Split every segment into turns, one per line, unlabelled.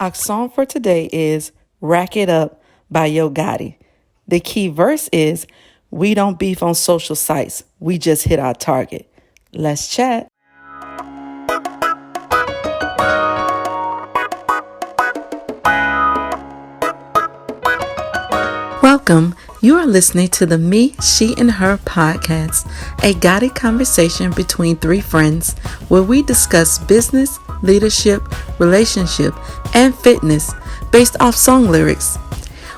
Our song for today is Rack It Up by Yo Gotti. The key verse is, we don't beef on social sites, we just hit our target. Let's chat. Welcome. You are listening to the Me, She, and Her podcast, a guided conversation between three friends where we discuss business, leadership, relationship, and fitness based off song lyrics.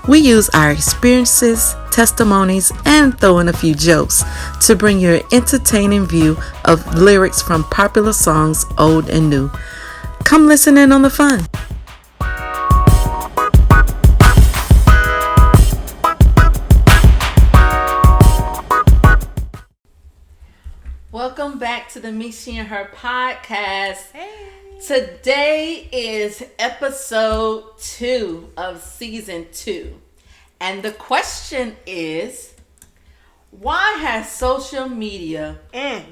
We use our experiences, testimonies, and throw in a few jokes to bring you an entertaining view of lyrics from popular songs, old and new. Come listen in on the fun. Welcome back to the Me, She, and Her podcast.
Hey.
Today is episode 2 of season 2. And the question is, why has social media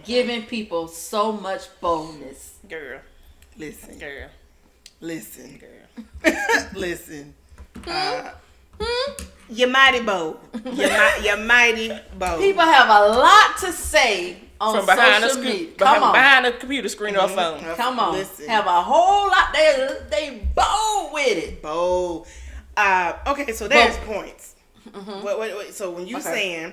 given people so much boldness?
Girl, listen.
Girl.
Listen. You're mighty bold. You're mighty bold.
People have a lot to say on
from behind
social media.
behind the computer screen or phone.
Come on.
Listen.
Have a whole lot. They bold with it.
Bold. Okay, so there's points. Wait. So when you saying,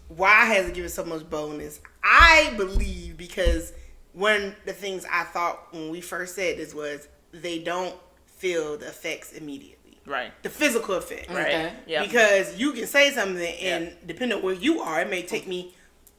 why has it given so much boldness? I believe because one of the things I thought when we first said this was they don't feel the effects immediately.
Right.
The physical effect.
Right.
Okay.
Yeah.
Because you can say something and depending on where you are, it may take me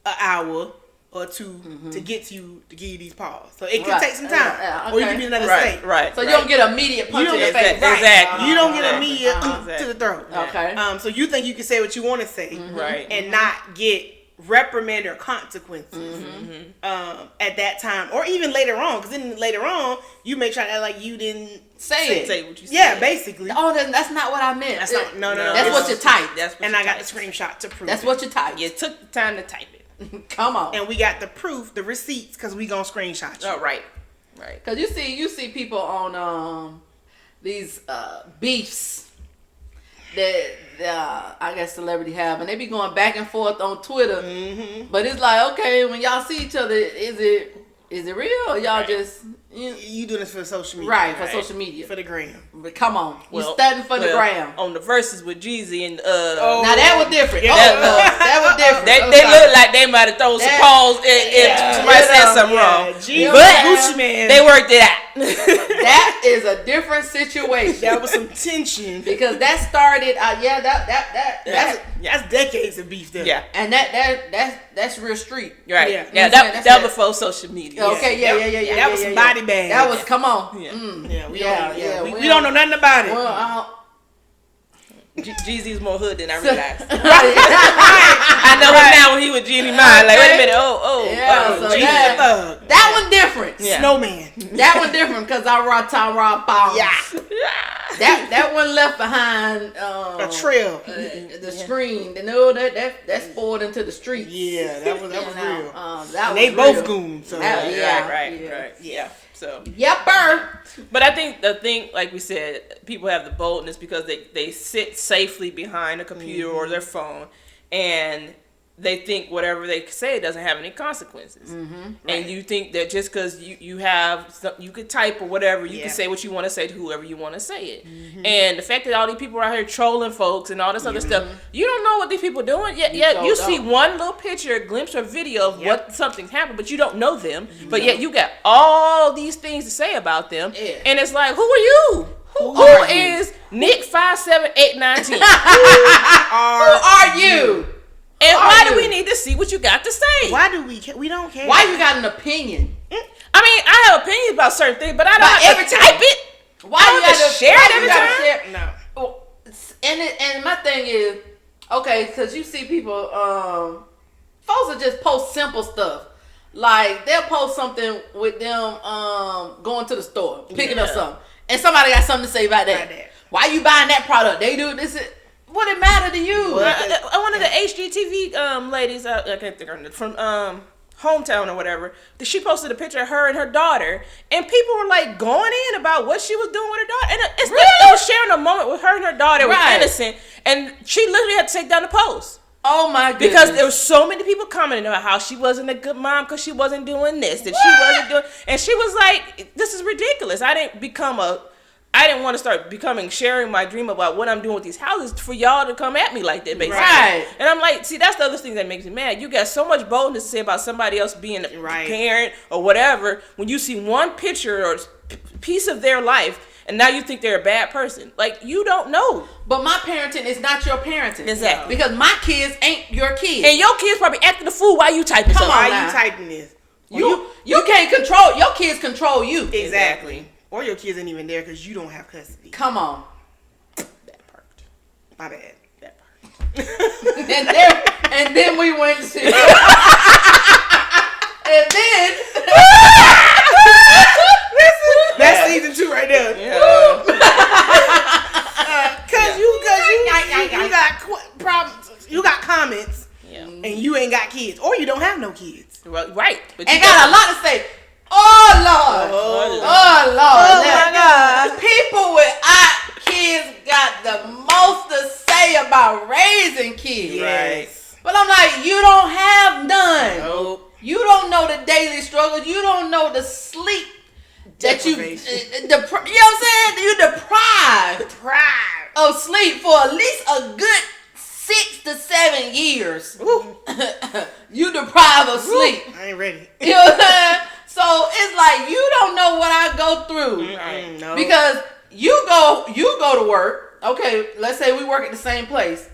an hour or two to get to you to give you these paws. So it could take some time. Or you can be in another state.
Right.
So you don't get immediate punch in the face.
Exactly.
You don't get immediate to the throat.
Okay.
So you think you can say what you want to say
Right.
and not get reprimand or consequences at that time. Or even later on. Because then later on, you may try to act like you didn't
say
what you said.
Yeah, basically.
Oh, that's not what I meant.
That's not, no.
That's what you typed.
And I got the screenshot to prove
That's
it.
what you typed.
You took the time to type it.
Come on.
And we got the proof, the receipts, because we gonna screenshot you.
Oh, right.
Because you see people on these beefs that I guess celebrity have, and they be going back and forth on Twitter. But it's like, okay, when y'all see each other, is it real or y'all just
you doing this for social media,
right? For social media,
for the gram.
But come on, you studying for the gram
on the verses with Jeezy and
now that was different.
Yeah.
That was different.
They look like they might have thrown some pause if somebody said something wrong.
But Gucci Man,
they worked it out.
That is a different situation.
That was some tension
because that started.
that's decades of beef there.
Yeah,
and that's real street.
Right.
Yeah.
That before social media.
Okay. Yeah.
That was some body bag.
That was come on.
We don't know nothing about it.
Well,
Jeezy's more hood than I realized. I know him now when he was Jeannie Mine. Like, wait a minute.
So
Jeezy Thug.
That one different.
Yeah.
Snowman.
That one different because I raw power.
Yeah.
That one left behind
a trail.
The screen. No, that's poured into the streets.
Yeah, that was real.
That
they
was
both
real.
goons. So.
Right. Yeah. So.
Yepper.
But I think the thing, like we said, people have the boldness because they sit safely behind a computer or their phone, and they think whatever they say doesn't have any consequences. And you think that just because you could type or whatever, you can say what you want to say to whoever you want to say it. And the fact that all these people are out here trolling folks and all this other stuff, you don't know what these people are doing. You see one little picture, a glimpse or video of what something's happened, but you don't know them. But yet you got all these things to say about them. And it's like, who are you? Who is Nick 57819?
Who are you?
And why do we need to see what you got to say?
Why do we don't care?
Why you got an opinion?
I mean, I have opinions about certain things, but I don't have to type it.
Why you gotta
share it every time?
No.
And my thing is, okay, because you see people, folks will just post simple stuff. Like, they'll post something with them going to the store, picking up something. And somebody got something to say about that. Why you buying that product? They do this. What it matter to you?
One of the HGTV ladies, I can't think of her from hometown or whatever, that she posted a picture of her and her daughter, and people were like going in about what she was doing with her daughter, and it's really? It was sharing a moment with her and her daughter. It was innocent, and she literally had to take down the post.
Oh my goodness.
Because there were so many people commenting about how she wasn't a good mom because she wasn't doing this, that she wasn't doing, and she was like, this is ridiculous. I didn't want to start sharing my dream about what I'm doing with these houses for y'all to come at me like that, basically.
Right.
And I'm like, see, that's the other thing that makes me mad. You got so much boldness to say about somebody else being a parent or whatever when you see one picture or piece of their life, and now you think they're a bad person. Like, you don't know.
But my parenting is not your parenting.
Exactly.
Because my kids ain't your kids.
And your kids probably acting a fool while you typing something.
Why are you typing this?
You can't control, your kids control you.
Exactly. Or your kids ain't even there because you don't have custody.
Come on.
That part. My bad. That
part. and then we went to... and then...
That's season 2 right there.
Yeah.
Cause you got problems. You got comments.
Yeah.
And you ain't got kids, or you don't have no kids.
Right. But
and got a lot to say. Oh Lord. Oh Lord.
My God.
People with kids got the most to say about raising kids.
Yes.
But I'm like, you don't have none.
Nope.
You don't know the daily struggles. You don't know the sleep that you know what I'm saying? You deprived of sleep for at least a good 6 to 7 years. You deprived of sleep.
I ain't ready.
You know what I'm saying? So it's like you don't know what I go through.
No.
Because you go to work. Okay, let's say we work at the same place.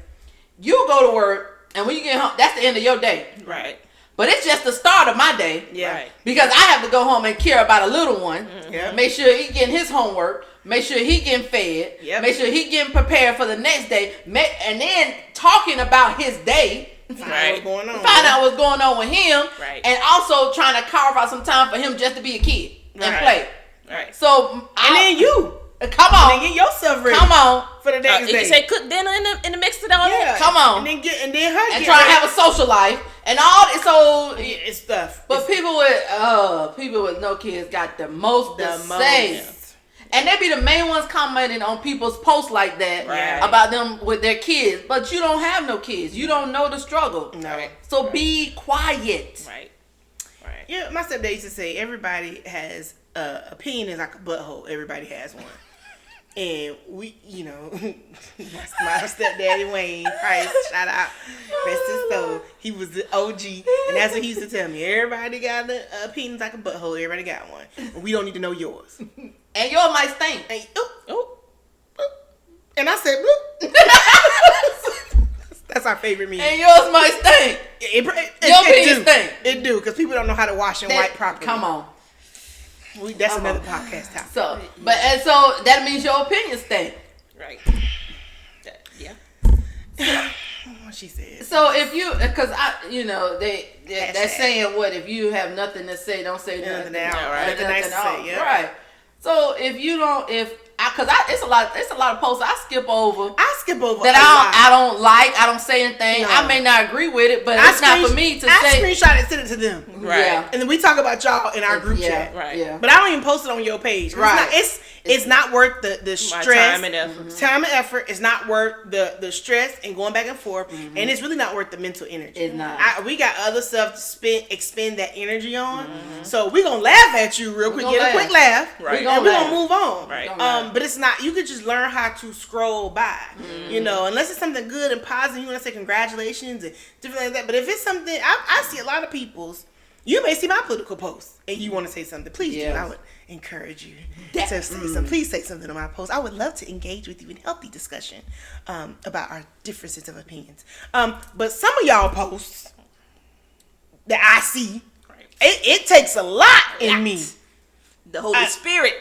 You go to work, and when you get home, that's the end of your day.
Right.
But it's just the start of my day.
Yeah.
Right.
Because I have to go home and care about a little one.
Yeah.
Make sure he getting his homework. Make sure he getting fed.
Yep.
Make sure he getting prepared for the next day. And then talking about his day.
Find out what's going on.
Find out what's going on with him.
Right.
And also trying to carve out some time for him just to be a kid and play.
Right.
So
then you.
Come on.
And then get yourself ready.
Come on.
For the next day.
You say cook dinner in the mix of all that.
Come on.
And then her
and try to have a social life and all this. So
it's stuff.
But people with no kids got the most to say. And they be the main ones commenting on people's posts like that about them with their kids. But you don't have no kids. You don't know the struggle.
No.
So be quiet.
Right.
Yeah, my stepdad used to say everybody has opinion is like a butthole. Everybody has one. And we, my stepdaddy Wayne Price, shout out, rest his soul. He was the OG, and that's what he used to tell me. Everybody got the opinions like a butthole. Everybody got one. And we don't need to know yours.
And yours might stink.
And, and I said, that's our favorite meme.
And yours might stink. Your opinion stink.
It do, because people don't know how to wash and wipe properly.
Come on.
That's another podcast topic.
So that means your opinion stink.
Right.
What she said.
So if you, because they're saying what if you have nothing to say, don't say nothing.
Right. Nothing nice to say. Yeah.
Right. So if you don't, it's a lot of posts I skip over. That I don't like. I don't say anything. No. I may not agree with it, but it's not for me to say.
I screenshot it, send it to them.
Right. Yeah.
And then we talk about y'all in our group chat.
Right.
Yeah.
But I don't even post it on your page. Right. It's not worth the stress.
Time and effort.
Time and effort is not worth the stress and going back and forth. Mm-hmm. And it's really not worth the mental energy.
It's not.
We got other stuff to expend that energy on. Mm-hmm. So we're going to laugh at you real quick. Get a quick laugh.
Right.
And we're going to move on.
Right.
But it's not, you could just learn how to scroll by. Mm-hmm. Unless it's something good and positive, you want to say congratulations and different like that. But if it's something, I see a lot of people's, you may see my political post and you want to say something. Please do. I would encourage you to say something. Please say something on my post. I would love to engage with you in healthy discussion about our differences of opinions. But some of y'all posts that I see, it takes a lot in me.
The Holy Spirit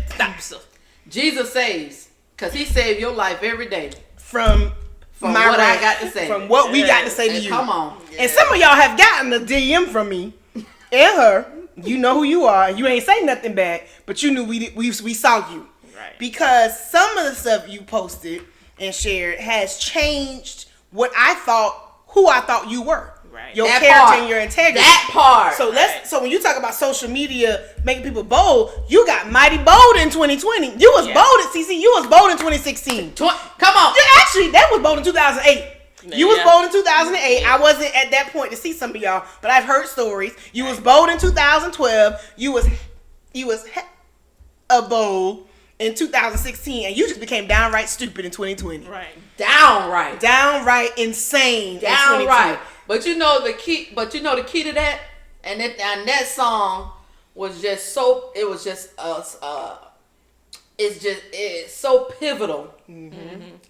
stops us.
Jesus saves, because he saved your life every day.
From
what I got to say.
From what we got to say to you.
Come on.
And some of y'all have gotten a DM from me and her. You know who you are. You ain't say nothing back, but you knew we saw you.
Right.
Because some of the stuff you posted and shared has changed who I thought you were. your
that
character
part.
and your integrity.
That part.
So when you talk about social media making people bold, you got mighty bold in 2020. You was bold at CC. You was bold in 2016.
Come on.
You actually, that was bold in 2008. You was bold in 2008. I wasn't at that point to see some of y'all, but I've heard stories. You was bold in 2012. You was a bold in 2016, and you just became downright stupid in 2020.
Right.
Downright insane.
Downright. But you know the key. But you know the key to that, and that song was just so. It was just it's so pivotal, and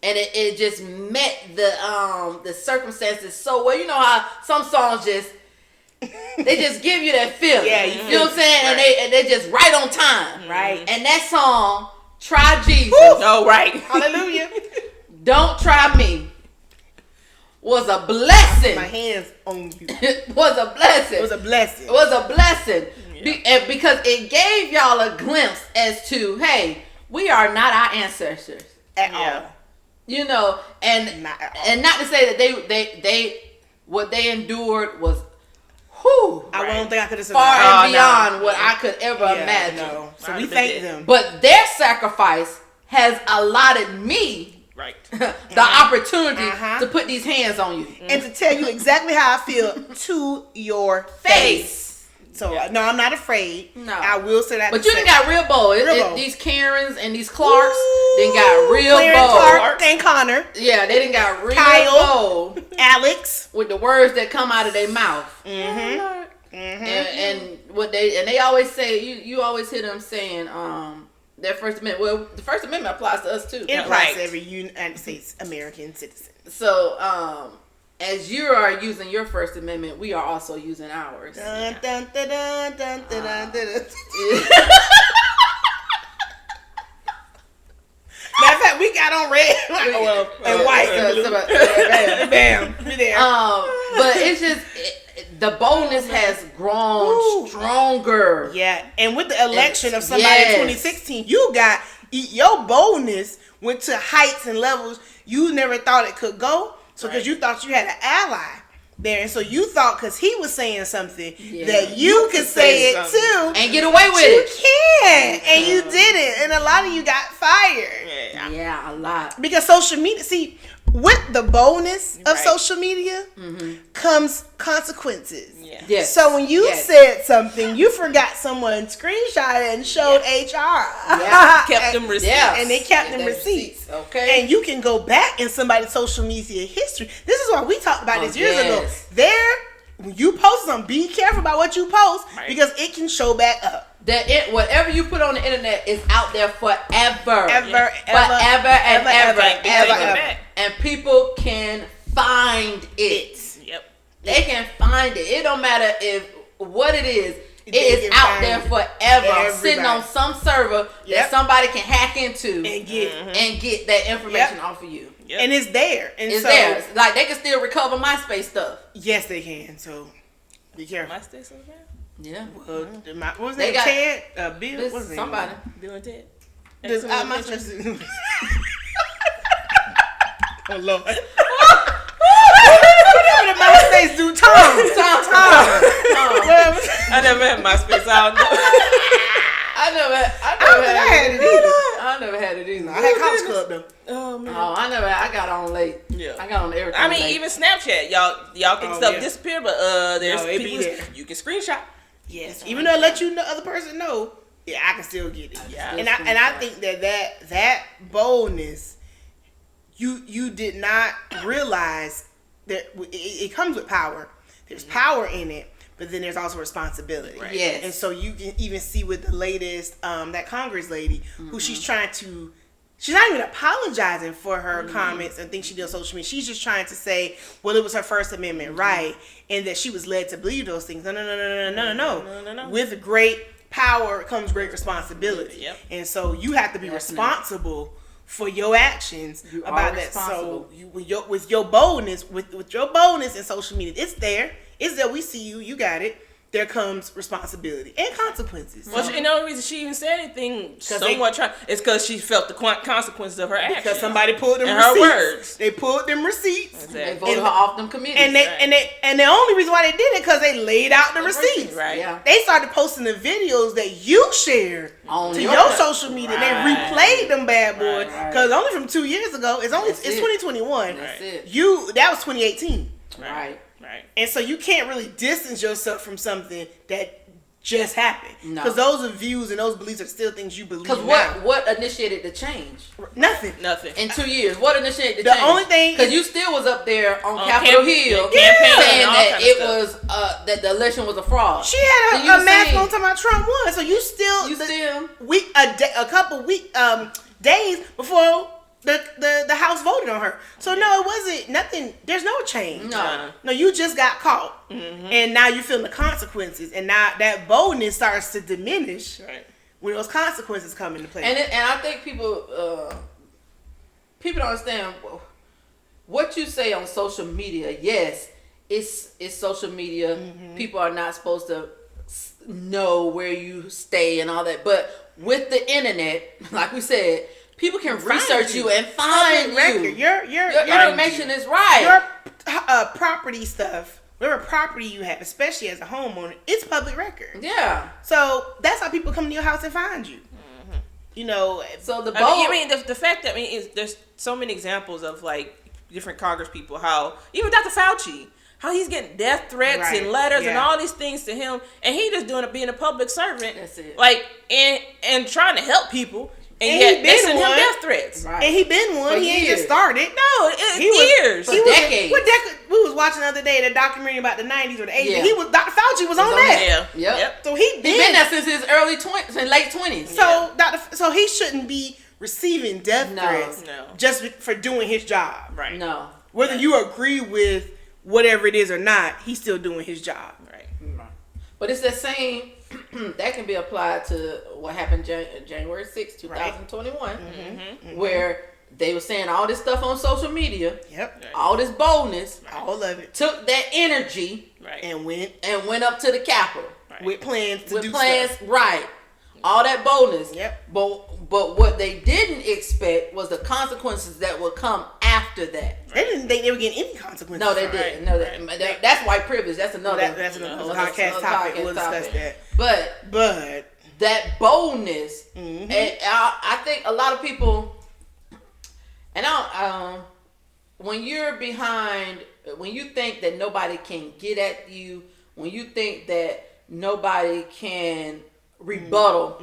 it just met the circumstances so well. You know how some songs they just give you that feeling.
Yeah,
you know what I'm saying,
right.
and they just right on time.
Right.
And that song, "Try Jesus."
Oh, right.
Hallelujah.
"Don't Try Me" was a blessing.
My hands on you.
It was a blessing.
It was a blessing.
It was a blessing.
Yeah.
Because it gave y'all a glimpse as to, hey, we are not our ancestors
At all.
You know, and
Not at all.
and not to say that they what they endured was whew,
I don't think I could have
far
survived.
and beyond what I could ever
Yeah,
imagine.
no. So
I'd
we
have been
thank
dead.
them.
But their sacrifice has allotted me
Right.
the opportunity
Uh-huh.
to put these hands on you.
And to tell you exactly how I feel to your face. So no, I'm not afraid.
No.
I will say that.
But you done got real bold. These Karens and these Clarks, they got real
Clarence
bold.
Clark and Connor,
Yeah, they done got real
Kyle.
bold
Alex.
with the words that come out of their mouth.
Mm-hmm.
And what they always say, you always hear them saying, their First Amendment. Well, the First Amendment applies to us too.
It applies to every United States American citizen.
So, as you are using your First Amendment, we are also using ours.
Dun, dun, dun, dun, dun, dun, dun, dun. Matter of fact, we got on red and white and blue. Bam, we there.
But it's just the boldness has grown stronger.
Yeah, and with the election of somebody
Yes.
in 2016, your boldness went to heights and levels you never thought it could go. So because you thought you had an ally there, and so you thought because he was saying something that you could say it too
And get away with
you
it.
can, and you did it, and a lot of you got fired.
Yeah, a lot.
Because social media, see, with the boldness of social media comes consequences.
Yeah.
Yes.
So when you said something, you forgot someone screenshot it and showed HR.
Yeah.
Kept them receipts.
Yeah.
And they kept them
Their
receipts.
Okay.
And you can go back in somebody's social media history. This is why we talked about this years ago. When you post something, be careful about what you post because it can show back up.
Whatever you put on the internet is out there forever.
Ever.
And people can find it.
Yep.
They can find it. It don't matter what it is. It is
can
out
find
there
it.
forever,
Everybody.
sitting on some server that somebody can hack into
And get
that information off of you.
Yep.
And it's there. And
It's
so,
there. It's like they can still recover MySpace stuff.
yes, they can. So be careful.
My station, man.
Yeah.
What was
They
that?
got-
Ted? Bill?
This
What's his name?
somebody.
Bill and Ted.
Oh Lord. Whatever the MySpace do, Tom.
I never had MySpace. I don't know.
I never had it either.
I had College Club though.
Oh man.
Oh, I got on late.
Yeah.
I got on everything.
I mean,
late.
even Snapchat, y'all can stuff disappear, but there's
No, it be
people
there.
you can screenshot.
Yes, even though it let you know other person know, I can still get it.
Yeah.
And I think that boldness, you did not realize that it comes with power. There's power in it, but then there's also responsibility.
Right.
Yes.
And so you can even see with the latest that Congress lady who she's trying to. She's not even apologizing for her comments and things she did on social media. She's just trying to say, well, it was her First Amendment right, and that she was led to believe those things. No. With great power comes great responsibility.
Yep.
And so you have to be responsible for your actions about that. So with your boldness in social media, it's there. We see you. You got it. there comes responsibility and consequences.
Well, and the only reason she even said anything somewhat is because she felt the consequences of her actions.
Because somebody pulled them receipts.
Her words.
They pulled them receipts.
Exactly. They voted her off them committees.
And the only reason why they did it because they laid out the receipts.
Right.
Yeah.
They started posting the videos that you shared to your social media. Right. They replayed them bad boys because only from 2 years ago. It's 2021.
That's it.
That was 2018.
Right.
And so you can't really distance yourself from something that just happened. Because those are views and those beliefs are still things you believe.
Because what initiated the change?
Nothing.
In 2 years, what initiated the change?
The only thing,
because you still was up there on Capitol Hill saying that it was that the election was a fraud.
She had a mask on talking about Trump won. So a couple days before the House voted on her. So no, it wasn't nothing. There's no change. No, you just got caught, and now you're feeling the consequences, and now that boldness starts to diminish when those consequences come into play.
And I think people don't understand what you say on social media. Yes, it's social media. People are not supposed to know where you stay and all that, but with the internet, like we said, people can research you and find you.
Your
information is right.
Your property stuff, whatever property you have, especially as a homeowner, it's public record.
Yeah.
So that's how people come to your house and find you. You know.
So the
fact that there's so many examples of like different Congress people, how even Dr. Fauci, how he's getting death threats and letters and all these things to him, and he just doing it being a public servant. That's it. Like and trying to help people. And yet they send him death threats.
Right. And he been one. He ain't just started.
No, years.
Decades.
We was watching the other day a documentary about the 90s or the 80s. Yeah. Dr. Fauci was on that.
Yeah. Yep.
So he
been there since his early 20s and late 20s.
So so he shouldn't be receiving death threats just for doing his job.
Right.
No.
Whether you agree with whatever it is or not, he's still doing his job.
Right.
But it's the same. That can be applied to what happened January 6, 2021, where they were saying all this stuff on social media.
Yep.
All this boldness.
All of it.
Took that energy
and went
up to the Capitol
with plans to do stuff.
Right. All that boldness.
Yep.
But what they didn't expect was the consequences that would come after that.
They didn't think they were getting any consequences.
No, they didn't. No, that's white privilege. That's another.
That's another podcast topic. We'll discuss that.
But that boldness, and I think a lot of people, and when you're behind, when you think that nobody can get at you, when you think that nobody can rebuttal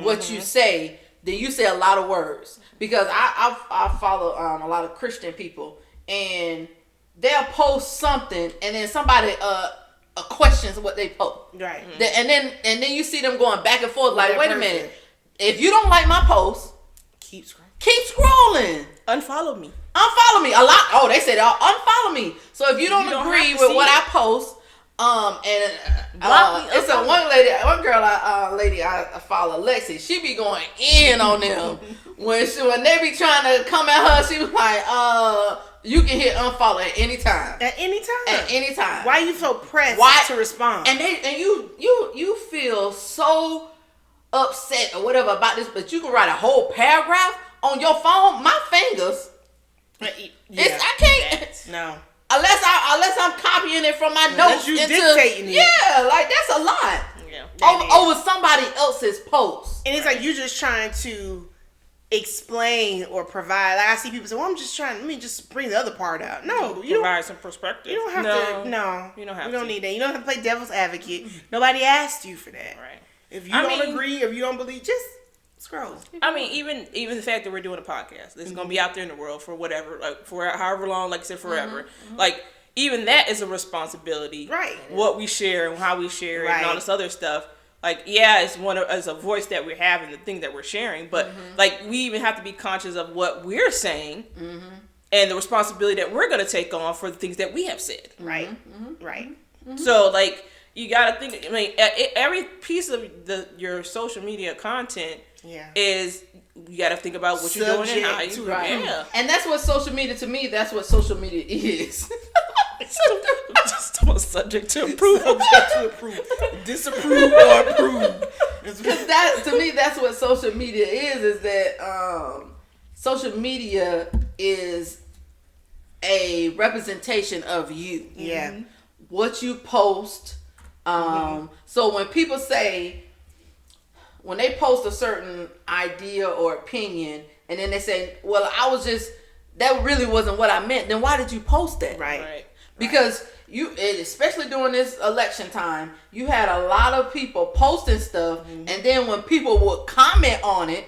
what you say, then you say a lot of words. Because I follow a lot of Christian people, and they'll post something, and then somebody questions what they post.
Right.
And then you see them going back and forth like, wait a minute, if you don't like my post,
keep scrolling.
Keep scrolling.
Unfollow me.
Unfollow me. A lot. Oh, they said unfollow me. So if you don't agree with what I post, it's a one girl I follow, Lexi. She be going in on them when they be trying to come at her. She was like, you can hit unfollow at any time.
At any time.
At any time.
Why are you so pressed to respond?
And you feel so upset or whatever about this, but you can write a whole paragraph on your phone. My fingers. I can't.
No.
Unless I'm copying it from my notes.
You dictating it.
Yeah, like that's a lot. Yeah. Over somebody else's post.
And it's like you're just trying to explain or provide. Like I see people say, well, let me just bring the other part out. No, you
provide some perspective.
You don't have to. No,
you don't have to.
You don't need that. You don't have to play devil's advocate. Nobody asked you for that.
Right.
If you don't agree, if you don't believe, just scroll.
I mean, even the fact that we're doing a podcast, this is gonna be out there in the world for whatever, like for however long, like I said, forever. Like even that is a responsibility.
Right.
What we share and how we share it and all this other stuff. Like, yeah, it's a voice that we have and the thing that we're sharing, but like we even have to be conscious of what we're saying and the responsibility that we're gonna take on for the things that we have said.
Right. Right.
So like you gotta think. I mean, every piece of your social media content is you gotta think about what you're doing and how you.
Right. Yeah. And that's what social media to me. That's what social media is.
Just subject to approval.
Subject to approve. Disapprove or approve.
Because that, to me, that's what social media is that social media is a representation of you.
Yeah.
What you post. So when people say, when they post a certain idea or opinion, and then they say, well, that really wasn't what I meant, then why did you post that?
Right.
Because especially during this election time, you had a lot of people posting stuff, and then when people would comment on it,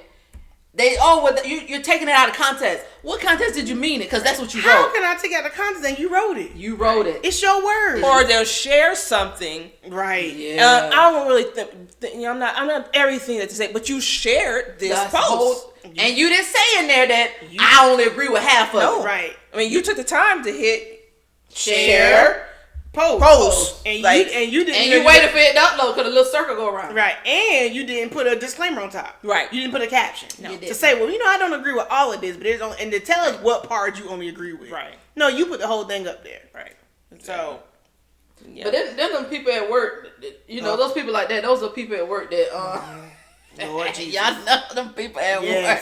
you're taking it out of context. What context did you mean it? Because that's what you wrote.
How can I take out the context and you wrote it?
You wrote it.
It's your word.
Or they'll share something.
Right.
Yeah. I don't really think. I'm not everything that they say, but you shared this post.
And you didn't say in there that I only agree with half of it.
Right.
I mean, you took the time to hit
share.
Post. And you didn't.
And you waited for it to upload because the little circle go around.
Right. And you didn't put a disclaimer on top.
Right.
You didn't put a caption.
No.
To say, well, I don't agree with all of this, but and to tell us what part you only agree with.
Right.
No, you put the whole thing up there.
Right.
So.
Yeah. But then them people at work, those people like that, those are people at work that,
Lord Jesus.
y'all know them people at work.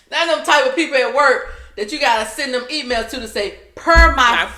Not them type of people at work that you gotta send them emails to say, per my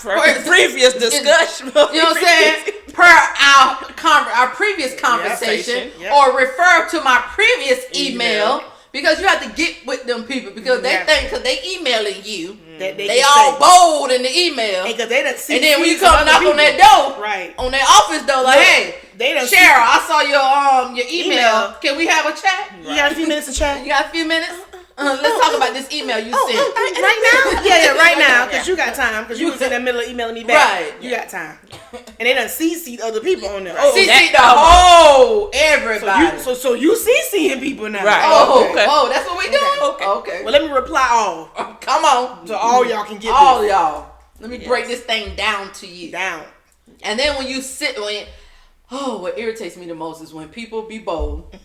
previous discussion.
You know what I'm saying? Per our previous conversation, or refer to my previous email. Because you have to get with them people because they think because they emailing you, they all bold in the email.
And because they done see.
And then when you come knock on that door,
right,
on their office door, like, hey, Cheryl, I saw your email. Can we have a chat?
You got a few minutes to chat?
You got a few minutes? Let's talk about this email you sent.
Right now? Yeah, right now. Because you got time. Because you was in the middle of emailing me back.
Right.
You got time. And they done CC'd other people on there.
CC'd the whole everybody.
So you CC'ing people now.
Right.
Okay. Oh, that's what we doing? Okay.
Well, let me reply all.
Come on.
So all y'all can get
all
this.
Y'all. Let me break this thing down to you.
Down.
And then when you what irritates me the most is when people be bold.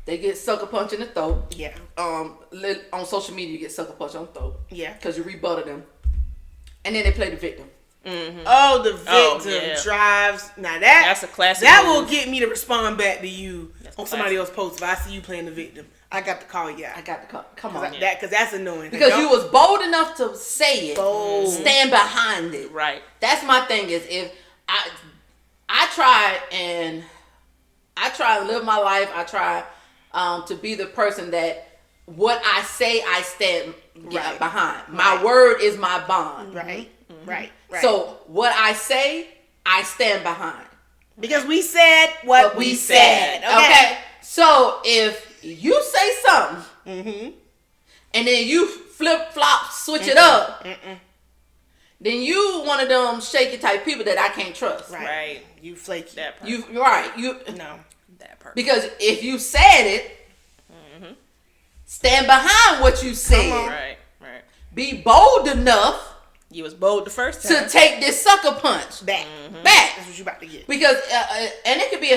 They get sucker punch in the throat.
Yeah.
On social media, you get sucker punch on the throat.
Yeah.
Because you rebutted them. And then they play the victim.
Oh, the victim drives. Now that's
a classic.
That will get me to respond back to you on somebody else's post if I see you playing the victim. I got to call you out.
I got to call. Come on.
Because that's annoying.
Because you was bold enough to say it. Bold. Stand behind it.
Right.
That's my thing is if I try and live my life. I try to be the person that what I say I stand behind. My word is my bond.
Right. Right.
So what I say, I stand behind.
Because we said what we said.
Okay. So if you say something, and then you flip flop, switch it up, then you one of them shaky type people that I can't trust.
Right. You flaky.
That person.
You
no.
That person.
Because if you said it, stand behind what you said.
Right.
Be bold enough.
You was bold the first time
to take this sucker punch back.
That's what you about to get.
Because and it could be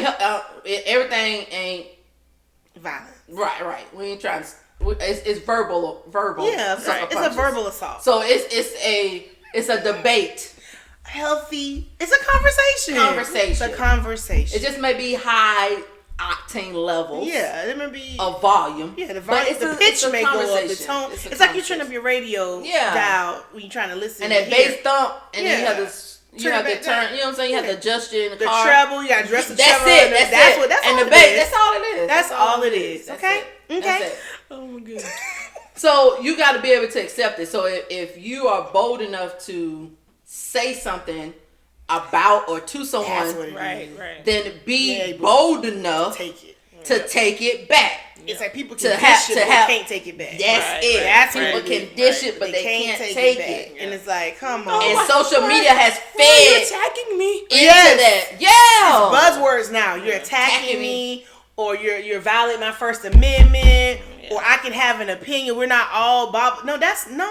everything ain't
violent.
Right. We ain't trying to. It's verbal.
Yeah, right. It's a verbal assault.
So it's a debate.
Healthy. It's a conversation. It's a conversation.
It just may be high octane levels.
Yeah, it may be
a volume.
Yeah, the pitch may go up. The tone. It's like you turn up your radio dial when you're trying to listen.
And that bass thump, and then you have to turn. You know what I'm saying? You have to adjust it in the car.
The treble. You got to dress the treble.
That's it. That's
and
the bass. That's all it is.
That's all it is. Okay.
Okay.
Oh my goodness.
So you got to be able to accept it. So if you are bold enough to say something about or to someone, then be bold enough to take it back.
It's like people can dish it, but they can't take it back.
That's it.
That's
people can dish it, but they can't take it.
And it's like, come on.
And social media has fed.
You're attacking me.
Into that. Yeah.
It's buzzwords now. You're attacking me, or you're violating my First Amendment, or I can have an opinion. We're not all Bob. No, that's no.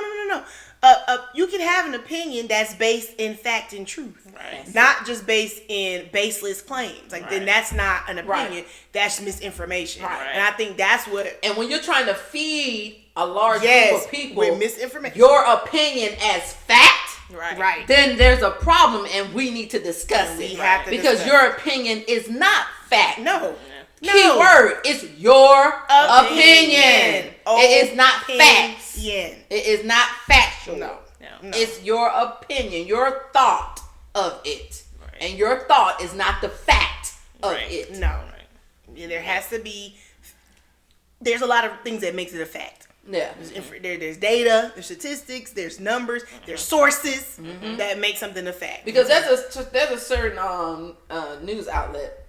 You can have an opinion that's based in fact and truth, not just based in baseless claims. Then that's not an opinion. That's misinformation. And I think that's what.
And when you're trying to feed a large group of people
with misinformation,
your opinion as fact,
Right.
then there's a problem and we need to discuss it. Because your opinion is not fact.
No.
Key word is your opinion. It is not facts. It is not factual. No. It's your opinion, your thought of it. Right. And your thought is not the fact of it.
No. Yeah, there has to be, there's a lot of things that makes it a fact.
Yeah.
There's data, there's statistics, there's numbers, there's sources that make something a fact.
Because there's a certain news outlet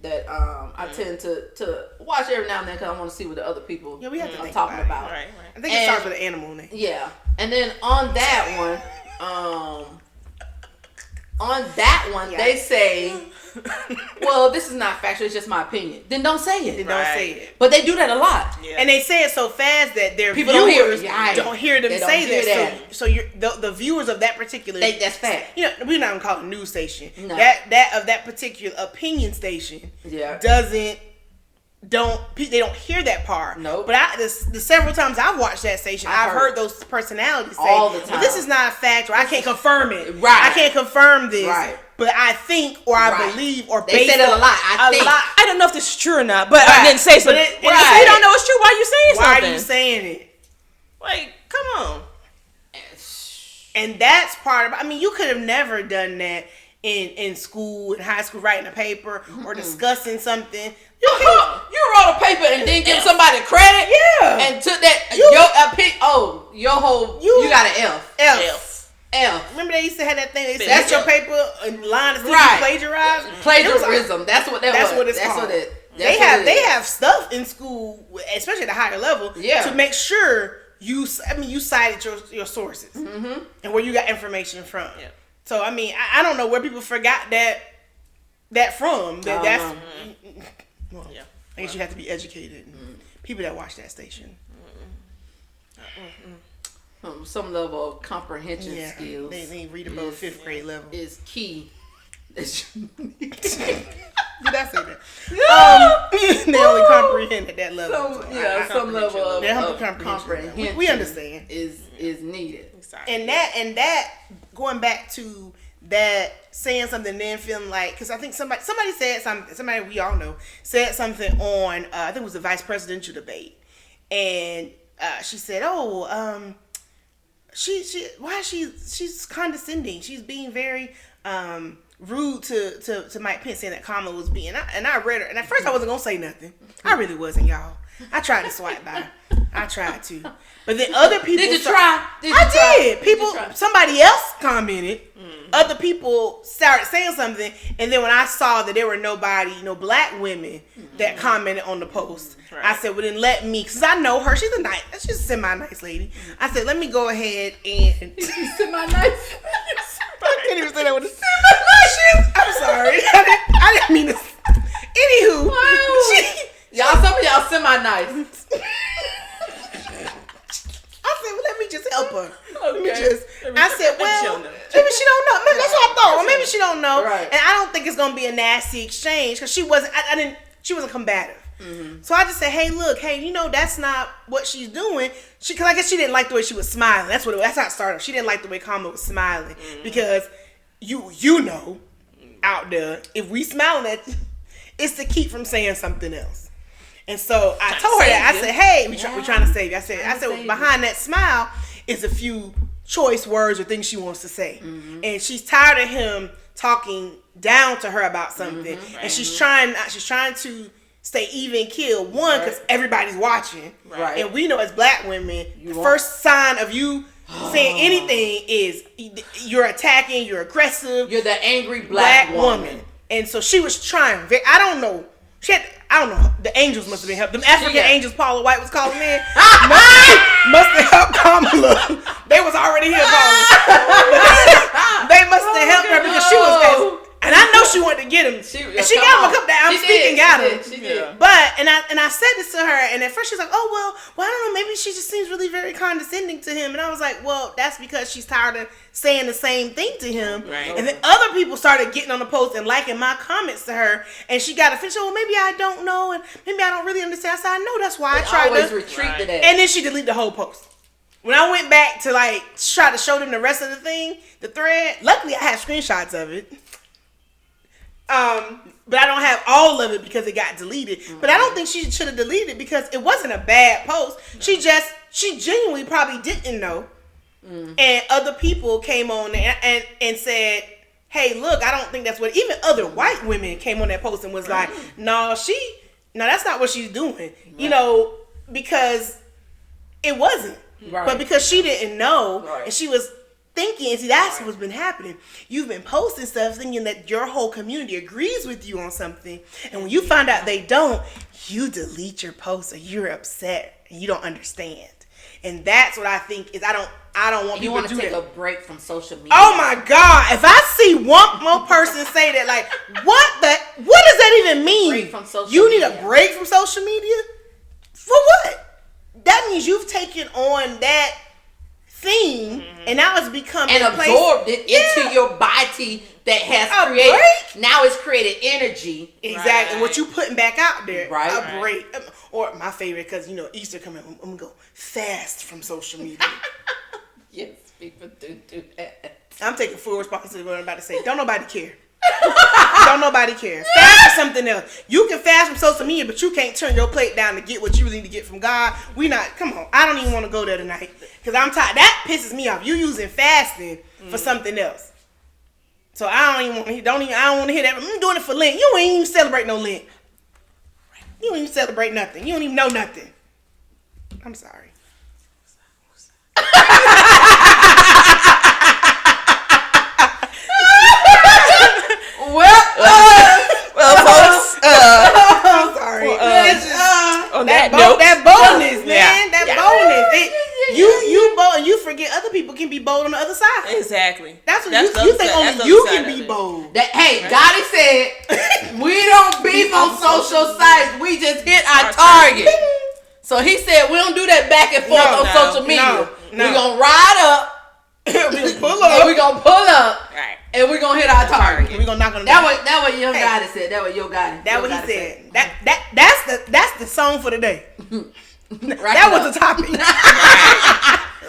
that I tend to watch every now and then because I want to see what the other people
we have to
are talking about.
Right. I think it starts with an animal name.
Yeah. And then on that one, they say, well, this is not factual, it's just my opinion. Then don't say it.
Don't say it.
But they do that a lot.
Yeah. And they say it so fast that their
people
viewers
don't
hear them say that. So the viewers of that particular...
that's fact.
You know, we're not going to call it a news station.
No.
That particular opinion station they don't hear that part.
Nope.
But the several times I've watched that station, I've heard those personalities say,
all the time,
well, this is not a fact, or I can't confirm it.
Right.
I can't confirm this.
Right.
But I think, or I believe, or
they say that a lot.
I don't know if this is true or not, but I didn't say something. If you don't know it's true, why are you saying something?
Why are you saying it?
Like, come on.
And that's part of, I mean, you could have never done that in school, in high school, writing a paper or discussing something.
You wrote a paper and didn't give somebody credit?
Yeah.
And took that, you got an F.
Remember they used to have that thing, they said, that's your paper, and line of plagiarized?
Plagiarism, that's what that was.
That's what it's called. They have stuff in school, especially at the higher level, to make sure you cited your sources and where you got information from. Yeah. So I mean, I don't know where people forgot that from. I guess you have to be educated. People that watch that station,
some level of comprehension skills.
They read above 5th grade level
is key.
Did I say that? They only comprehend at that level.
Some level of
comprehension. We understand
is needed.
And that going back to that saying something then feeling like, because I think somebody said something, somebody we all know said something on I think it was the vice presidential debate, and she said, she's condescending, she's being very rude to Mike Pence, saying that Kamala was being, and I read her, and at first I wasn't gonna say nothing. I really wasn't, y'all. I tried to swipe by. I tried to. But then other people...
Did you try?
I did. Somebody else commented. Other people started saying something. And then when I saw that there were no black women that commented on the post, I said, well, then let me... Because I know her. She's a semi-nice lady. I said, let me go ahead and...
Semi-nice?
I can't even say that with a semi-nice. I'm sorry. I didn't mean to... Anywho.
Wow. Some of y'all semi-nice.
I said, well, let me just help her.
Okay.
I said, well, maybe she don't know. Maybe that's what I thought. Well, maybe she don't know.
Right.
And I don't think it's gonna be a nasty exchange because she wasn't. She wasn't combative. So I just said, hey, look, that's not what she's doing. Because I guess she didn't like the way she was smiling. That's how it started. She didn't like the way Kamala was smiling because you know, out there, if we smiling at you, it's to keep from saying something else. And so I told her that. I said, hey, we're trying to save you. I said, behind that smile is a few choice words or things she wants to say. And she's tired of him talking down to her about something. And she's trying to stay even keel. One, because everybody's watching. Right. And we know as black women, the first sign of you saying anything is you're attacking, you're aggressive.
You're the angry black woman.
And so she was trying. I don't know. I don't know. The angels must have been helping. Them African angels Paula White was calling in must have helped Kamala. They was already here, Paula. They must have helped her because she was. And I know she wanted to get him. She got him a cup that I'm speaking got him.
She did.
But and I said this to her, and at first she's like, well, I don't know, maybe she just seems really very condescending to him. And I was like, well, that's because she's tired of saying the same thing to him. Right. And then other people started getting on the post and liking my comments to her, and she got offended. Well, maybe I don't know, and maybe I don't really understand. I said, I know, that's why I tried to
retreat to that.
And then she deleted the whole post. when I went back to like try to show them the rest of the thing, the thread, luckily I had screenshots of it. But I don't have all of it because it got deleted. Mm-hmm. But I don't think she should have deleted it because it wasn't a bad post. No. She genuinely probably didn't know. Mm. And other people came on there and said, hey, look, I don't think that's what, even other white women came on that post and was like, no, that's not what she's doing. Right. You know, because it wasn't. Right. But because she didn't know, right. and she was thinking, see, that's right. what's been happening. You've been posting stuff thinking that your whole community agrees with you on something. And when you find out they don't, you delete your post or you're upset and you don't understand. And that's what I think is I don't want people to do that.
You want to take a break from social media.
Oh my God. If I see one more person say that, like, what does that even mean?
Break from social
you
media.
Need a break from social media? For what? That means you've taken on that theme and now it's become
and absorbed it into your body that has created. Break? Now it's created energy.
Exactly. Right. What you putting back out there. Right. A break. Or my favorite, because, you know, Easter coming, I'm going to go fast from social media.
Yes, people do that.
I'm taking full responsibility for what I'm about to say. Don't nobody care. Don't nobody care. Fast for something else. You can fast from social media, but you can't turn your plate down to get what you really need to get from God. Come on. I don't even want to go there tonight. Because I'm tired. That pisses me off. You using fasting for something else. So I don't want to hear that. I'm doing it for Lent. You ain't even celebrate no Lent. You don't even celebrate nothing. You don't even know nothing. I'm sorry.
Well, folks.
I'm sorry.
On that note,
that boldness, man. That boldness. You bold, and you forget other people can be bold on the other side.
Exactly.
That's what you think. Only you can be bold.
Hey, Gotti said we don't beef on social sites. We just hit our target. So he said we don't do that back and forth on social media. We're gonna ride up.
We're gonna
pull up.
Right.
And we're gonna hit our target.
We're gonna knock on the
door. That what your Gotti said. That what your Gotti.
That what he said. That's the song for the day. That was the topic.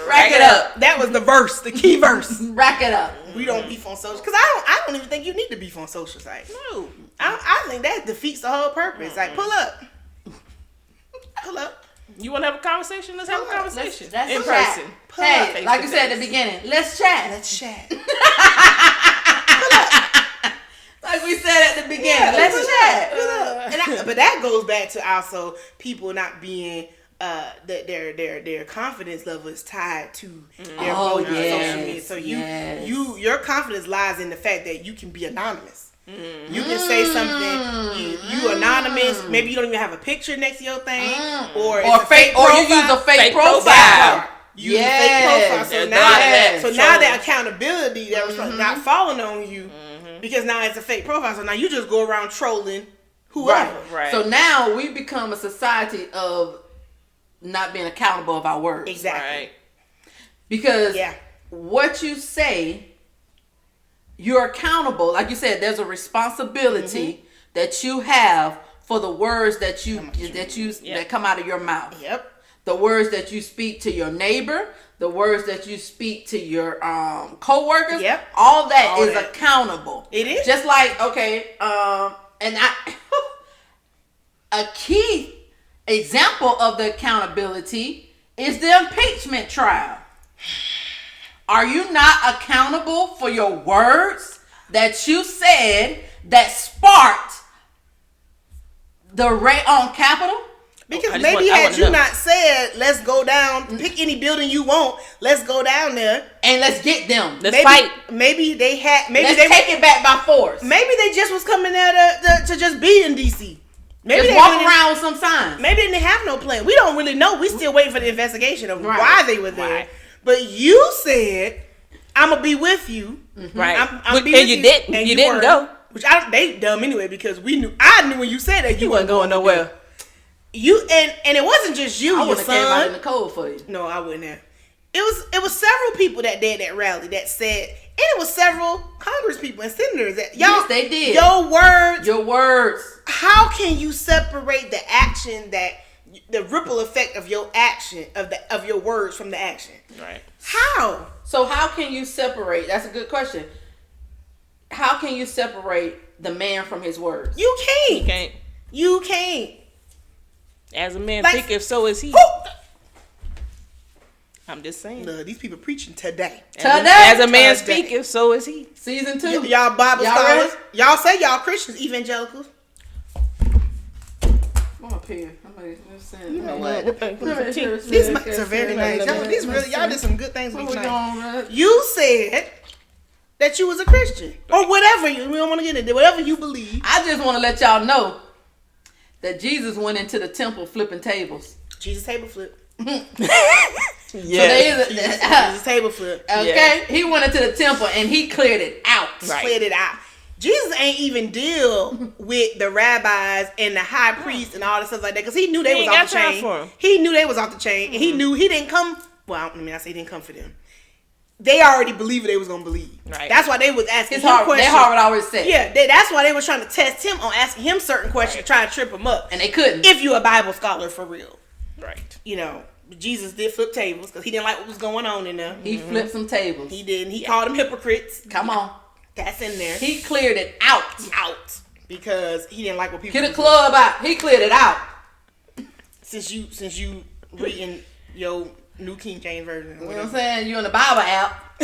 Rack it up.
That was the verse, the key verse.
Rack it up.
We don't beef on social, because I don't even think you need to beef on social sites.
No,
I think that defeats the whole purpose. Like, pull up.
You want to have a conversation? Let's have a conversation
let's
in person.
Hey, like you said at the beginning, let's chat. Like we said at the beginning, let's chat.
But that goes back to also people not being that their confidence level is tied to their social media. So your confidence lies in the fact that you can be anonymous. You can say something. You anonymous. Maybe you don't even have a picture next to your thing, or fake,
or you use a fake profile.
You use a fake profile. So now that accountability that was not falling on you. Because now it's a fake profile. So now you just go around trolling whoever.
Right. So now we become a society of not being accountable of our words.
Exactly.
Right.
Because what you say, you're accountable. Like you said, there's a responsibility that you have for the words that come out of your mouth.
Yep.
The words that you speak to your neighbor, the words that you speak to your co-workers, all that is accountable.
It is.
Just like, a key example of the accountability is the impeachment trial. Are you not accountable for your words that you said that sparked the raid on Capitol?
Because maybe had you not said, let's go down, pick any building you want, let's go down there.
And let's get them.
Let's fight.
Maybe they had,
let's take it back by force.
Maybe they just was coming there to just be in D.C. Maybe
just walk around with some signs.
Maybe they didn't have no plan. We don't really know. We still waiting for the investigation of why they were there. Right. But you said, I'm going to be with you.
Right.
I'm gonna be with
you didn't. And you didn't go.
Which they dumb anyway, because I knew when you said that
you wasn't going nowhere.
You and it wasn't just you.
I wouldn't have came out in the cold for you.
No, I wouldn't have. It was several people that day at that rally that said, and it was several Congress people and senators that
yes, they did.
Your words.
How
can you separate the action that the ripple effect of your action, of your words from the action.
Right.
How?
So how can you separate? That's a good question. How can you separate the man from his words?
You can't.
You can't.
You can't.
As a man
Like,
thinketh, so is he.
Who?
I'm just saying.
Look, these people preaching today.
As a man
Today.
speaketh, so is he.
Season 2.
Y'all Bible
Y'all
scholars.
ready?
Y'all say y'all Christians, evangelicals.
Come up here.
You know what?
These
These mics are very nice. Y'all did some good things with
What we
each night.
doing, man?
You said that you was a Christian. Or whatever. We don't want to get into whatever you believe.
I just want to let y'all know that Jesus went into the temple flipping tables.
Jesus table flip.
So there is
Jesus table flip.
okay,
Yeah.
he went into the temple and he cleared it out.
Right.
Cleared it out. Jesus ain't even deal with the rabbis and the high priests and all the stuff like that because he knew they was
ain't
off the
got time
chain.
for 'em.
He knew they was off the chain, and he knew he didn't come. Well, I mean, I say he didn't come for them. They already believed what they was gonna believe.
Right.
That's why they was asking
His
him
heart,
questions.
their heart already set.
Yeah, that's why they was trying to test him on asking him certain questions, trying to trip him up.
And they couldn't.
If you a Bible scholar for real,
Right.
you know, Jesus did flip tables because he didn't like what was going on in there.
He flipped some tables.
He did. And he called them hypocrites.
Come on.
That's in there.
He cleared it out.
Out because he didn't like what people.
Get a
was
club out. He cleared it out.
doing. Since you reading your New King James version.
You know what I'm saying? You in the Bible app.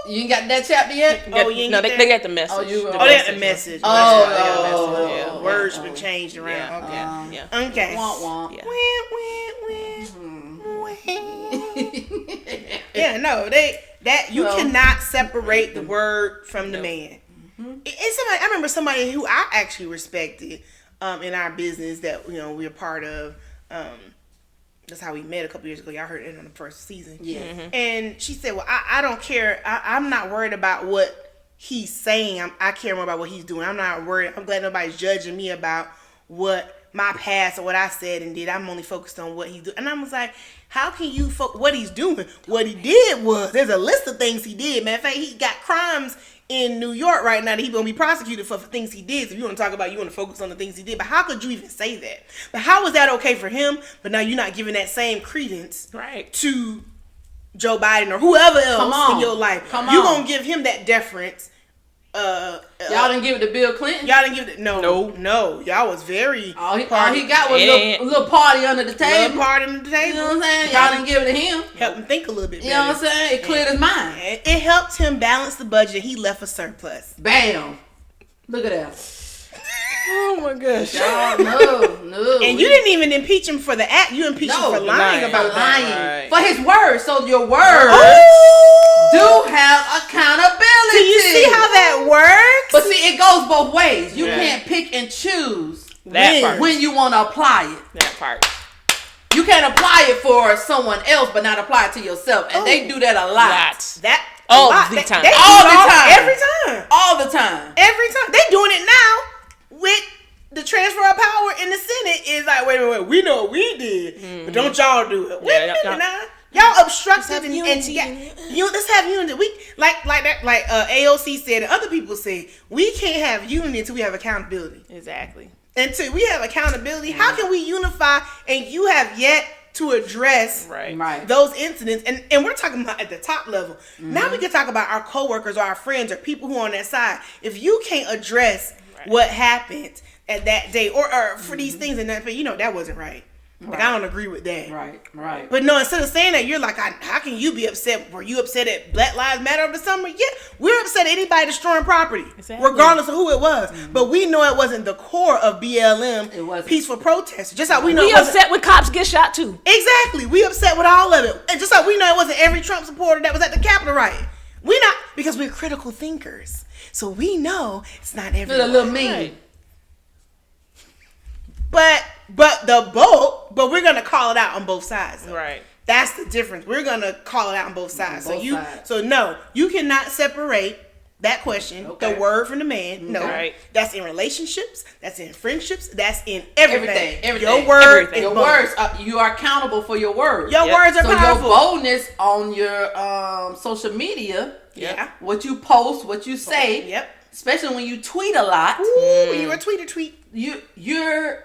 You ain't got that chapter yet?
Oh, you ain't
No,
get
they
that?
got the message.
Oh, you-
The
Oh, they got the
message.
message.
Oh,
That's right, they got the
oh,
message.
yeah.
Words been changed around. Okay.
Yeah.
Okay.
Womp womp.
Yeah.
Yeah, no, you
So-
cannot separate the word from the man. And somebody, I remember somebody who I actually respected in our business that we're a part of. That's how we met a couple years ago. Y'all heard it in the first season.
Yeah.
And she said, "Well, I don't care. I'm not worried about what he's saying. I care more about what he's doing. I'm not worried. I'm glad nobody's judging me about what my past or what I said and did. I'm only focused on what he's doing." And I was like, how can you what he's doing? What he did was, there's a list of things he did. Matter of fact, he got crimes in New York right now that he's going to be prosecuted for things he did. So if you want to talk about, you want to focus on the things he did. But how could you even say that? But how was that okay for him? But now you're not giving that same credence
Right.
to Joe Biden or whoever else in your life.
Come
You're
on.
going to give him that deference.
Y'all didn't give it to Bill Clinton?
Y'all didn't give it. No.
No.
Y'all was very.
All he
party.
got was a little party under the
Love
table.
part of the table.
You know what I'm saying? Y'all didn't give it to him.
Help him think a little bit
You
better.
know what I'm saying? It cleared his mind.
And it helped him balance the budget. He left a surplus.
Bam. Look at that.
Oh my gosh.
Y'all, no.
And you didn't even impeach him for the act. You impeached him for lying about
lying.
that.
Right.
For his words. So your words do have accountability.
Do you see how that works?
But see, it goes both ways. You
Yeah.
can't pick and choose
That part.
when you want to apply it.
That part.
You can't apply it for someone else, but not apply it to yourself. And they do that a lot.
Lots.
That
All
a lot.
the
They-
time.
they do
All
it
the time.
Every time.
All the time.
Every time. They doing it now with the transfer of power in the Senate. Is like, wait. We know what we did, but don't y'all do it. Wait a minute
y'all-
now. Y'all obstructed
have
and
unity.
let's have unity. We like that. Like AOC said, and other people say, we can't have unity until we have accountability.
Exactly.
Until we have accountability, how can we unify? And you have yet to address
Right.
those incidents, and we're talking about at the top level. Now we can talk about our coworkers or our friends or people who are on that side. If you can't address what happened at that day or for these things and that, that wasn't right. Like, I don't agree with that.
Right.
But no, instead of saying that, you're like, how can you be upset? Were you upset at Black Lives Matter over the summer? Yeah, we're upset at anybody destroying property, regardless of who it was. But we know it wasn't the core of BLM,
It wasn't.
peaceful protest. Just like we know
We
it wasn't-
upset when cops get shot too.
Exactly. We upset with all of it. And just like we know it wasn't every Trump supporter that was at the Capitol riot. We not, because we're critical thinkers. So we know it's not
Look at
everyone.
a little mean.
Right.
But we're gonna call it out on both sides. Though.
Right.
That's the difference. We're gonna call it out on both sides.
Both sides.
So no, you cannot separate that question,
Okay.
the word from the man. No,
Right.
That's in relationships. That's in friendships. That's in everything.
Everything.
Your word,
Everything.
is
Your
both.
words, you are accountable for your words.
Your words are
So
powerful.
your boldness on your social media,
Yeah.
what you post, what you say,
Yep.
especially when you tweet a lot,
Ooh, when you retweet a tweet.
you're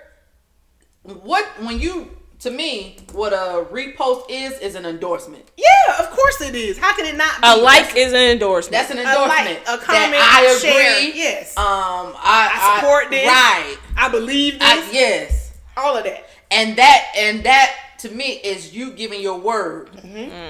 to me, what a repost is an endorsement.
Yeah, of course it is. How can it not be?
A like is an endorsement.
That's an endorsement.
A comment,
that I
share.
agree.
Yes.
I
support this.
Right.
I believe this.
Yes.
All of that.
And that to me is you giving your word.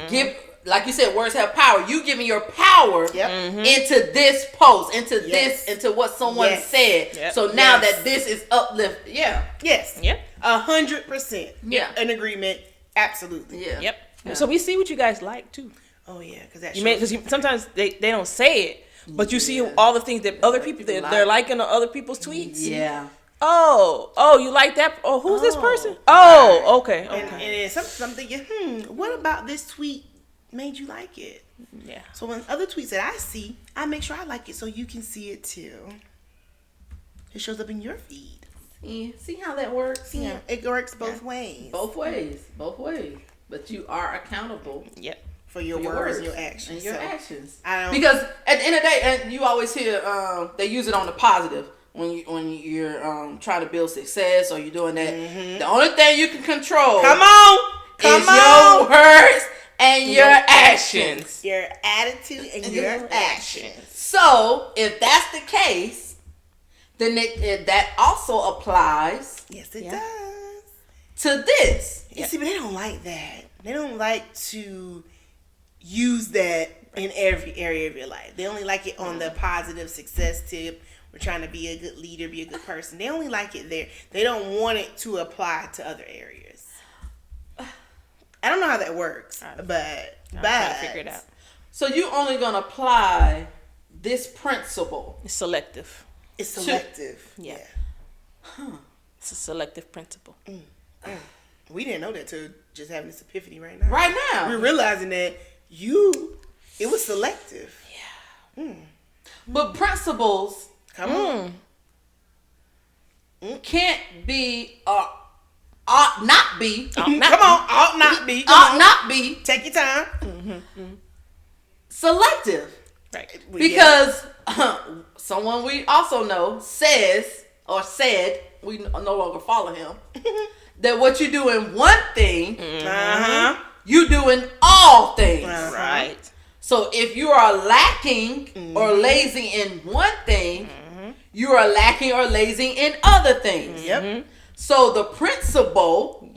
Give, like you said, words have power. You giving your power into this post, into this, into what someone said. Yep. So now that this is uplifted. Yeah.
Yes.
Yep.
100%.
Yeah.
An agreement. Absolutely.
Yeah.
Yep. Yeah. So we see what you guys like too.
Oh yeah, because
sometimes they don't say it, but you see all the things that other people they're liking on other people's tweets.
Yeah.
Oh, you like that? Oh, who's this person? Oh, okay.
And then sometimes I'm thinking, what about this tweet made you like it?
Yeah.
So when other tweets that I see, I make sure I like it so you can see it too. It shows up in your feed.
See how that works?
Yeah, it works both ways.
Both ways. But you are accountable.
Yep.
For your words and your actions.
And your actions.
Because
at the end of the day, and you always hear they use it on the positive when you're trying to build success or you're doing that. The only thing you can control is your words and your actions.
Your attitude and your actions.
So if that's the case, then that also applies.
Yes, it does.
To this.
You see, but they don't like that. They don't like to use that in every area of your life. They only like it on the positive success tip. We're trying to be a good leader, be a good person. They only like it there. They don't want it to apply to other areas. I don't know how that works, but
I'm trying to figure it out.
So you only gonna apply this principle?
It's selective.
It's selective.
Yeah. It's a selective principle.
We didn't know that till just having this epiphany right now.
Right now,
we're realizing that it was selective.
Yeah.
But principles,
come on,
can't be ought not be.
Ought not be.
Ought not be.
Take your time.
Selective.
Right.
Because someone we also know said, we no longer follow him, that what you do in one thing, you do in all things.
Right.
So if you are lacking or lazy in one thing, you are lacking or lazy in other things.
Yep.
So the principle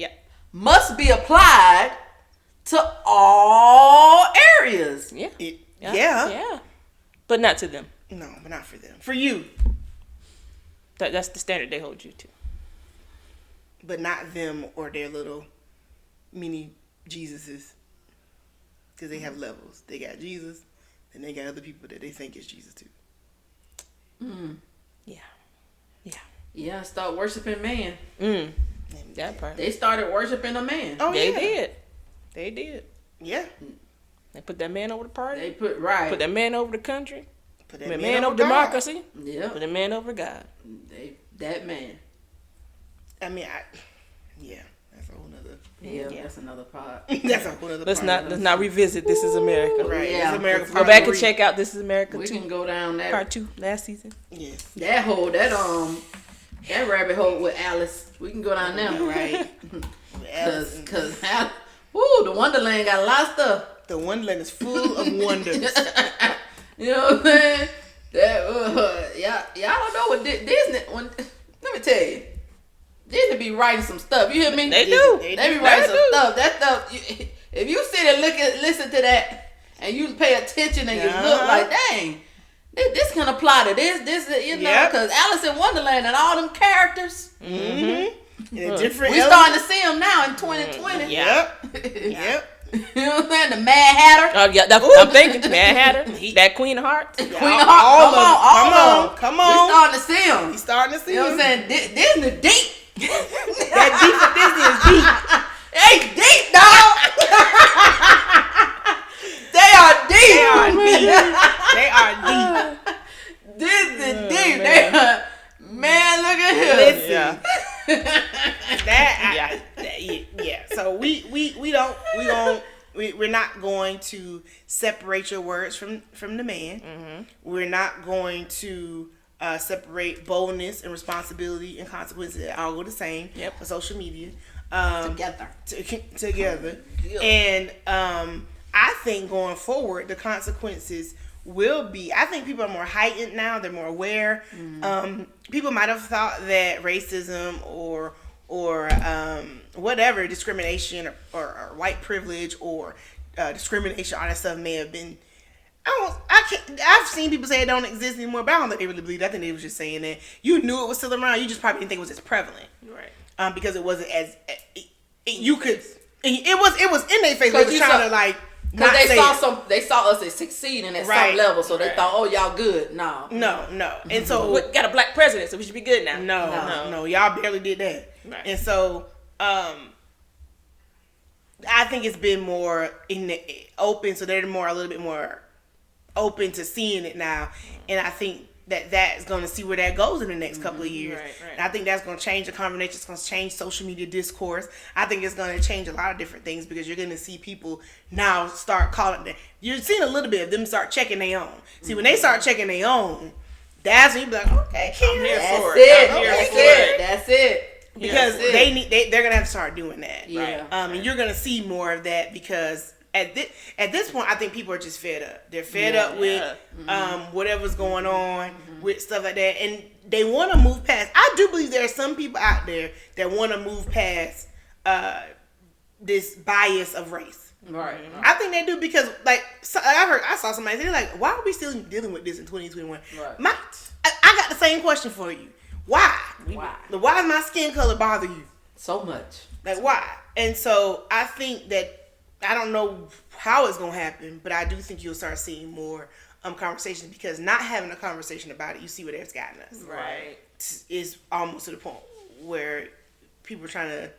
must be applied to all areas.
Yeah.
Yeah.
But not to them.
No, but not for them. For you.
That's the standard they hold you to.
But not them or their little mini Jesuses. Because they have levels. They got Jesus, and they got other people that they think is Jesus too.
Yeah, start worshiping man.
That part.
They started worshiping a man.
Oh,
They did.
Yeah.
They put that man over the party.
They put
that man over the country.
Put
that man over democracy.
Yeah.
Put that man over God.
That man.
I mean, that's a whole nother.
Yeah, that's another part.
That's a whole nother
Let's
part.
not revisit This Is America.
Right.
Yeah.
This is America.
Go back and check out This Is America.
We can go down that
part 2 last season.
Yes.
That rabbit hole with Alice. We can go down there, right? Cause the Wonderland got a lot of stuff.
The Wonderland is full of wonders.
You know what I'm saying? That y'all don't know what Disney. Let me tell you, Disney be writing some stuff. You hear me?
They do.
They be writing some stuff. That stuff. If you sit and listen to that, and you pay attention and you look like, dang, this can apply to this, because Alice in Wonderland and all them characters.
Different.
We starting to see them now in 2020.
Yep.
You know what I'm saying? The Mad Hatter.
Oh yeah, that's what I'm thinking. Mad Hatter. That Queen of Hearts.
Queen of Hearts.
Come on.
We starting to see them.
We starting to see them.
You know what I'm saying? Disney deep.
That deep for Disney is deep.
They deep, dog. They are deep. Disney deep. They are, man, look at him.
Listen.
Yeah.
So we're not going to separate your words from the man. We're not going to separate boldness and responsibility and consequences that all go the same for social media. Together. And I think going forward, the consequences will be, I think people are more heightened now. They're more aware. People might have thought that racism or whatever, discrimination or white privilege or discrimination, all that stuff may have been, I've seen people say it don't exist anymore, but I don't think they really believe that. I think they was just saying that you knew it was still around. You just probably didn't think it was as prevalent.
Right.
Because it wasn't as, you could, it was in their face. They were trying to like,
because they saw us as succeeding at some level, so they thought, oh, y'all good. No.
And so
we got a black president, so we should be good now.
No, y'all barely did that. Right. And so I think it's been more open, so they're a little bit more open to seeing it now, and I think that is going to see where that goes in the next couple of years. Right. And I think that's going to change the conversation. It's going to change social media discourse. I think it's going to change a lot of different things because you're going to see people now start calling them. You're seeing a little bit of them start checking their own. See, when they start checking their own, that's when you be like, okay,
I'm here for it.
That's it.
Because they're going to have to start doing that.
Yeah.
And you're going to see more of that because at this point, I think people are just fed up. They're fed up with whatever's going on with stuff like that, and they want to move past. I do believe there are some people out there that want to move past this bias of race.
Right.
I think they do because, like, I saw somebody say, like, why are we still dealing with this in 2021? Right. I got the same question for you. Why? Why does my skin color bother you
so much?
Like, why? And so I think that. I don't know how it's going to happen, but I do think you'll start seeing more conversations because not having a conversation about it, you see where that's gotten us.
Right.
Is almost to the point where people are trying to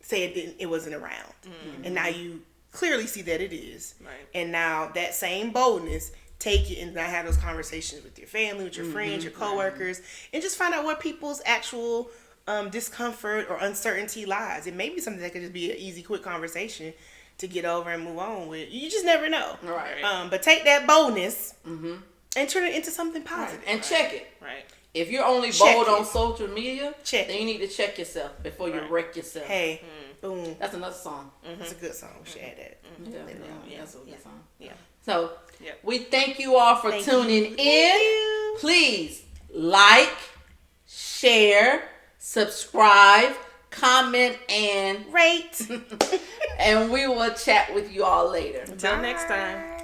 say it wasn't around. Mm-hmm. And now you clearly see that it is. Right. And now that same boldness, take it and not have those conversations with your family, with your friends, your coworkers, and just find out what people's actual discomfort or uncertainty lies. It may be something that could just be an easy, quick conversation to get over and move on with. You just never know.
Right.
But take that boldness and turn it into something positive.
Right. And check it.
Right.
If you're only bold on social media, then you need to check yourself before you wreck yourself.
Hey, boom.
That's another song.
That's a good song. We should add that.
Yeah, that's a good song.
Yeah.
So, we thank you all for tuning in. Please like, share, subscribe, comment, and
rate.
And we will chat with you all later.
Until next time.